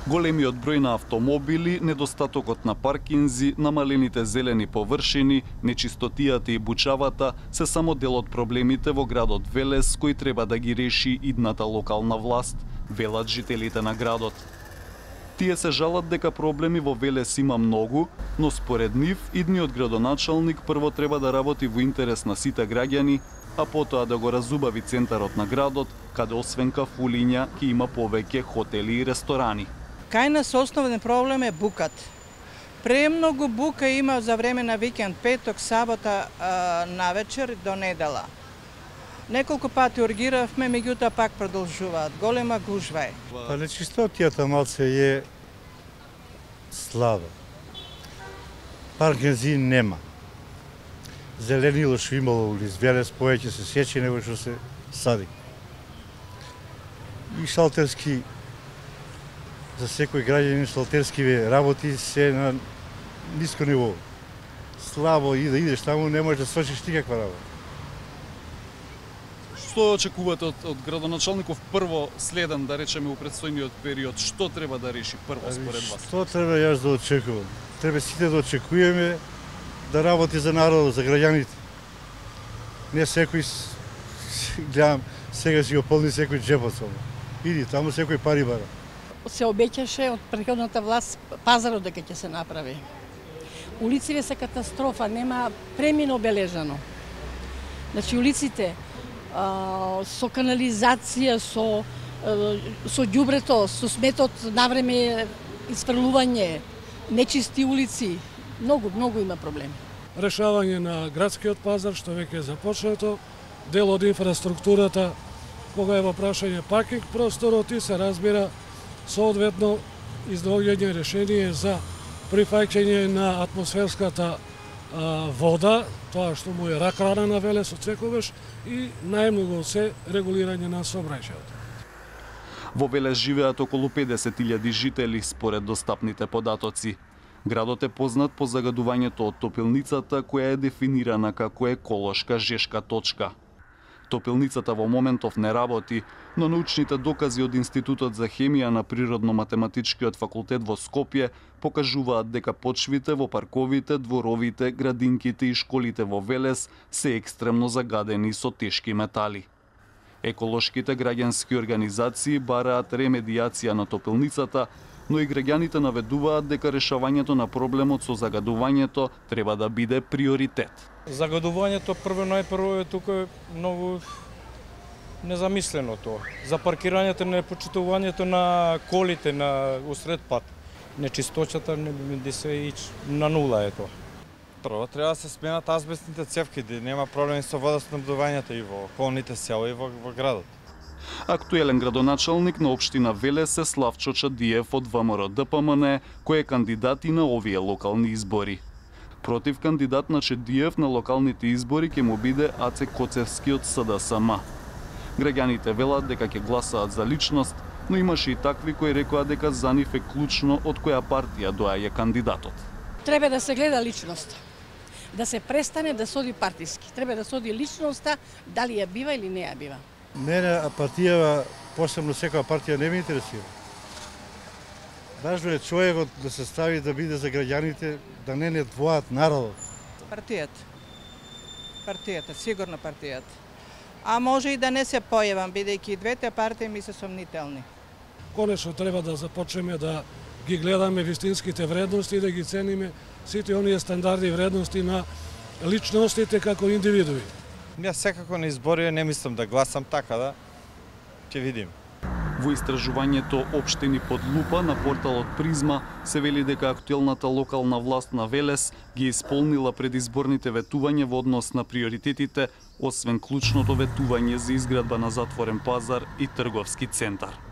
Големиот број на автомобили, недостатокот на паркинзи, намалените зелени површини, нечистотијата и бучавата се само дел од проблемите во градот Велес кои треба да ги реши идната локална власт, велат жителите на градот. Тие се жалат дека проблеми во Велес има многу, но според нив идниот градоначалник прво треба да работи во интерес на сите граѓани, а потоа да го разубави центарот на градот, каде освен кафулиња ќе има повеќе хотели и ресторани. Кај нас основен проблем е букат. Премногу бука има за време на викенд, петок, сабота навечер до недела. Неколку пати ургиравме, меѓутоа пак продолжуваат. Голема гужва е. Па нечистотијата малце е слаба. Паркинзи нема. Зеленило што имало улиц Велес повеќе се сечи него што се сади. И шалтерски за секој граѓанин шалтерски работи се на ниско ниво. Слабо и да идеш таму не можеш да свршиш никаква работа. Што очекувате од градоначалников прво следен, да речеме, у предстојниот период? Што треба да реши прво според вас? Што треба јас да очекувам? Треба сите да очекуваме да работи за народот, за граѓаните. Не секој, гледам, сега си го полни секој джепот само. Иди, таму секој пари бара. Се обеќаше од претходната власт пазарот дека ќе се направи. Улиците се катастрофа, нема премин обележано. Значи улиците со канализација, со ѓубрето, со сметот навреме испрлување, нечисти улици, многу има проблеми. Решавање на градскиот пазар што веќе е започнато, дел од инфраструктурата, кога е во прашање паркинг просторот и се разбира соодветно изнаоѓање решение за прифаќање на атмосферската вода, тоа што му е рак рана на Велес од секогаш, и најмногу се регулирање на сообраќајот. Во Велес живеат околу 50.000 жители според достапните податоци. Градот е познат по загадувањето од топилницата која е дефинирана како еколошка жешка точка. Топилницата во моментов не работи, но научните докази од Институтот за хемија на Природно-математичкиот факултет во Скопје покажуваат дека почвите во парковите, дворовите, градинките и школите во Велес се екстремно загадени со тешки метали. Еколошките граѓански организации бараат ремедијација на топилницата, но и граѓаните наведуваат дека решавањето на проблемот со загадувањето треба да биде приоритет. Загадувањето најпрво е тука многу незамислено тоа. За паркирањето, непочитувањето на колите на усред пат. Нечисточата не би се ич на нула е тоа. Прво треба да се сменат азбестните цевки, да нема проблеми со водоснабдувањето и во околните села и во градот. Актуелен градоначалник на општина Велес е Славчо Чадиев од ВМРО-ДПМН, кој е кандидат и на овие локални избори. Против кандидат на Чадиев на локалните избори ќе му биде Аце Коцевски од СДСМ. Граѓаните велат дека ќе гласаат за личност, но имаше и такви кои рекоа дека за нив е клучно од која партија доаѓа кандидатот. Треба да се гледа личноста. Да се престане да соди партиски. Треба да соди личноста, дали ја бива или не ја бива. Мене партија, посебно секоја партија не ме интересира. Важно е човекот да се стави да биде за граѓаните, да не двоат народот. Партијата, сигурно партијата. А може и да не се појавам, бидејќи двете партии ми се сомнителни. Конечно треба да започнеме да ги гледаме вистинските вредности и да ги цениме сите оние стандарди и вредности на личностите како индивидуи. Јас секако на избори не мислам да гласам, така да ќе видим. Во истражувањето Општини под лупа на порталот Призма се вели дека актуелната локална власт на Велес ги исполнила предизборните ветувања во однос на приоритетите, освен клучното ветување за изградба на затворен пазар и трговски центар.